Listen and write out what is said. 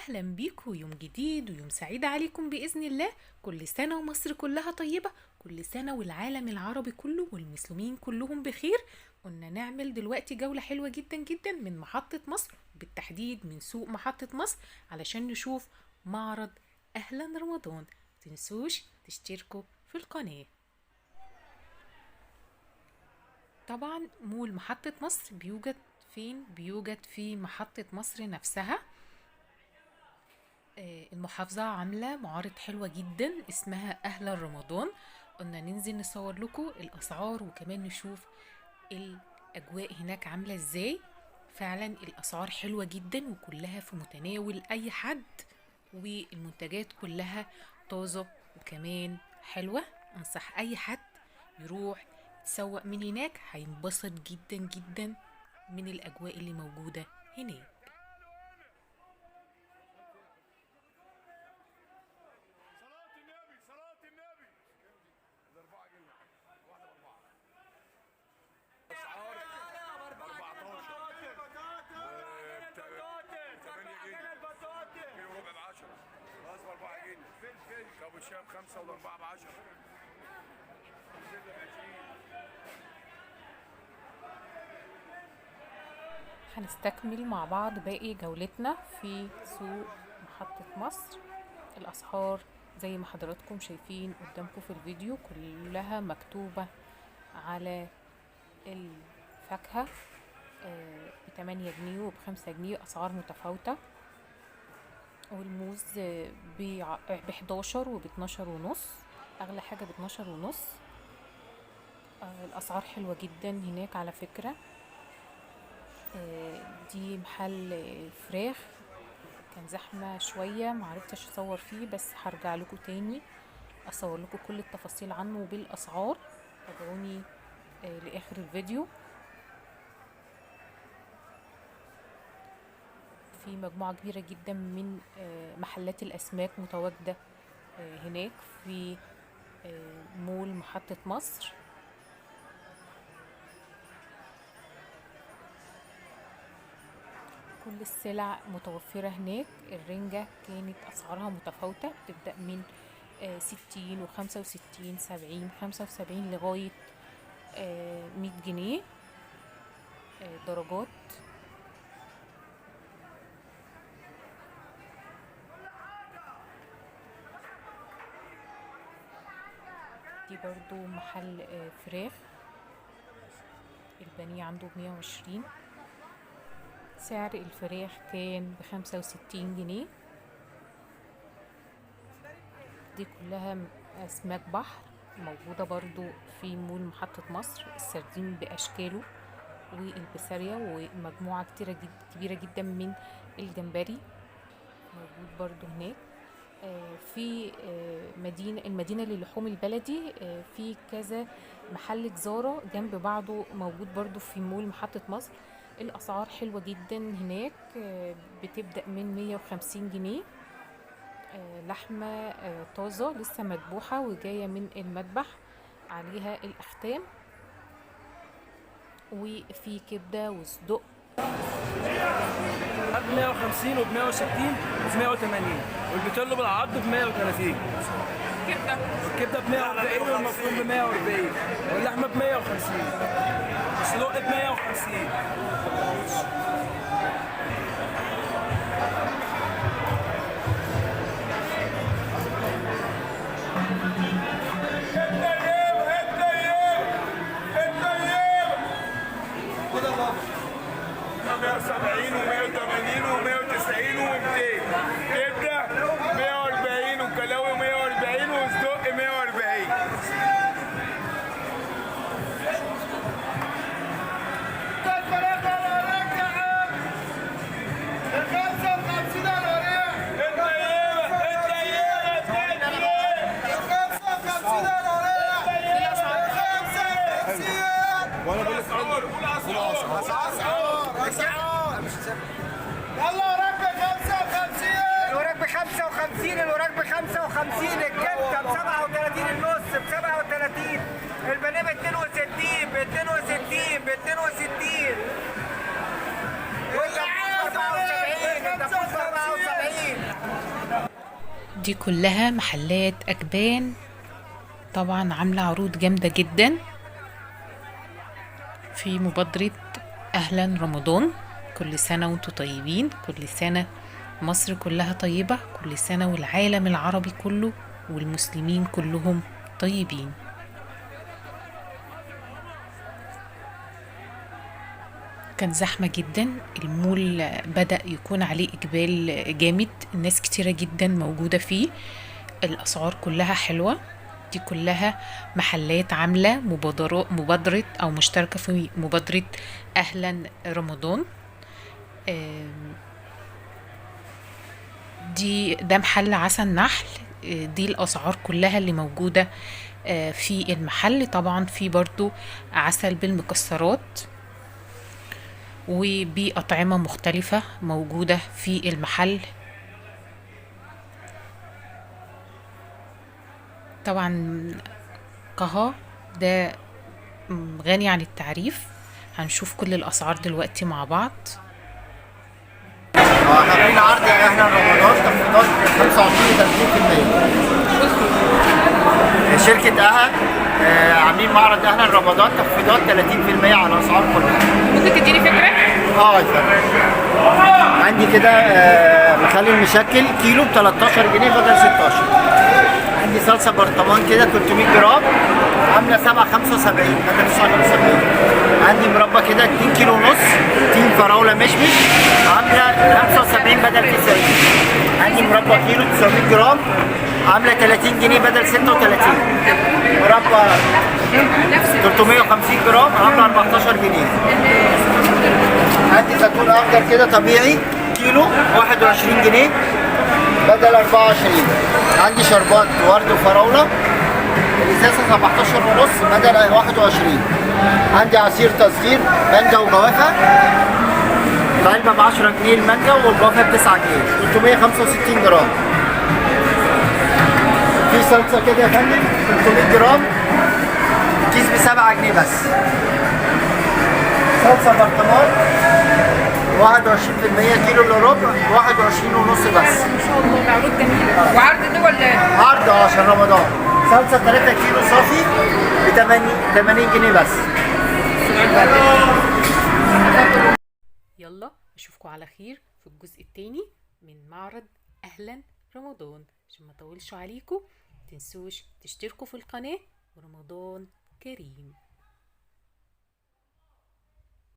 أهلا بيكم يوم جديد ويوم سعيد عليكم بإذن الله. كل سنة ومصر كلها طيبة، كل سنة والعالم العربي كله والمسلمين كلهم بخير. قلنا نعمل دلوقتي جولة حلوة جدا جدا من محطة مصر، بالتحديد من سوق محطة مصر، علشان نشوف معرض أهلا رمضان. متنسوش تشتركوا في القناة. طبعا مول محطة مصر بيوجد فين؟ بيوجد في محطة مصر نفسها. المحافظة عاملة معارض حلوة جدا اسمها أهلا رمضان. قلنا ننزل نصور لكم الأسعار وكمان نشوف الأجواء هناك عاملة ازاي. فعلا الأسعار حلوة جدا وكلها في متناول أي حد، والمنتجات كلها طازة وكمان حلوة. أنصح أي حد يروح يتسوق من هناك، هينبسط جدا جدا من الأجواء اللي موجودة هناك. اصفر 4 جنيه، فلفل كابو الشام 5 و4 ب 10. هنستكمل مع بعض باقي جولتنا في سوق محطة مصر. الأسعار زي ما حضراتكم شايفين قدامكم في الفيديو كلها مكتوبة على الفاكهة ب8 جنيه وب5 جنيه، أسعار متفاوتة. والموز ب11 وب12 ونص، أغلى حاجة ب12 ونص. الأسعار حلوة جدا هناك على فكرة. دي محل فراخ، كان زحمة شوية معرفتش اصور فيه، بس هرجع لكم تاني اصور لكم كل التفاصيل عنه وبالاسعار. تابعوني لاخر الفيديو. في مجموعة كبيرة جدا من محلات الاسماك متواجدة هناك في مول محطة مصر. كل السلع متوفرة هناك. الرنجة كانت أسعارها متفاوتة، بتبدأ من 60 و65 70 75 لغاية 100 جنيه درجات. دي برضو محل فراخ، البانيه عنده ب120. سعر الفراخ كان ب65 جنيه. دي كلها أسماك بحر موجودة برضو في مول محطة مصر. السردين بأشكاله والبسارية ومجموعة كبيرة جدا من الجمبري موجود برضو هناك. في المدينة للحوم البلدي، في كذا محل جزارة جنب بعضه موجود برضو في مول محطة مصر. الأسعار حلوة جدا هناك، بتبدأ من 150 جنيه. لحمة طازة لسه مذبوحة وجاية من المذبح، عليها الأختام. وفي كبدة وصدق ب 150 وب 160 وب 180، والبتلو بالعرض ب 130. والكبده ب 140 والمفروم ب 140 واللحمه ب 150 والصدق ب 150. وانا بقول لك اسعار يلا وراك ب 55، الوراك ب 55، الوراك ب 55، الكبده ب 37 النص ب 37، البانيه ب 62 ب 62 ب 62، واللحمه ب 74 74. دي كلها محلات أجبان، طبعا عاملة عروض جامدة جدا في مبادرة أهلا رمضان. كل سنة وانتم طيبين، كل سنة مصر كلها طيبة، كل سنة والعالم العربي كله والمسلمين كلهم طيبين. كان زحمة جدا المول، بدأ يكون عليه إقبال جامد، الناس كتيرة جدا موجودة فيه، الأسعار كلها حلوة. دي كلها محلات عاملة مبادرة أو مشتركة في مبادرة أهلا رمضان. ده محل عسل النحل. دي الأسعار كلها اللي موجودة في المحل. طبعا في برضو عسل بالمكسرات وبأطعمة مختلفة موجودة في المحل. طبعا قها ده غني عن التعريف. هنشوف كل الأسعار دلوقتي مع بعض. عاملين عرض احنا رمضان تخفيضات 25 30%. شركة اها عاملين معرض اهلا رمضان تخفيضات 30% على الاسعار كلها. ممكن تديني فكرة؟ عندي كده مخلل مشكل كيلو ب 13 جنيه بدل 16. عندي صلصة برطمان كده 300 جرام عاملة 7.75 بدل 9.75. عندي مربى كده 2 كيلو ونص تين فراولة مشمش عاملة 75 بدل 90. عندي مربى كيلو 900 جرام عاملة 30 جنيه بدل 36. مربى 350 جرام عاملة 14 جنيه. عندي زيتون اخضر كده طبيعي كيلو 21 جنيه بدل 24. عندي شربات ورد وفراوله الازازه 17 ونص بدل 21. عندي عصير تصدير مانجا وجوافه العلبه ب 10 جنيه المانجا والجوافه ب 9 جنيه 365 جرام. في صلصه كده يا فندم 300 جرام كيس ب 7 جنيه بس. صلصه برطمان 21% كيلو الا ربع 21 ونص بس. ما شاء الله ده عروض جميلة. وعرض ده ولا عرض عشان رمضان. صلصه 3 كيلو صافي ب 80 جنيه بس. يلا اشوفكم على خير في الجزء التاني من معرض أهلا رمضان. عشان ما اطولش عليكم، متنسوش تشتركوا في القناة، ورمضان كريم.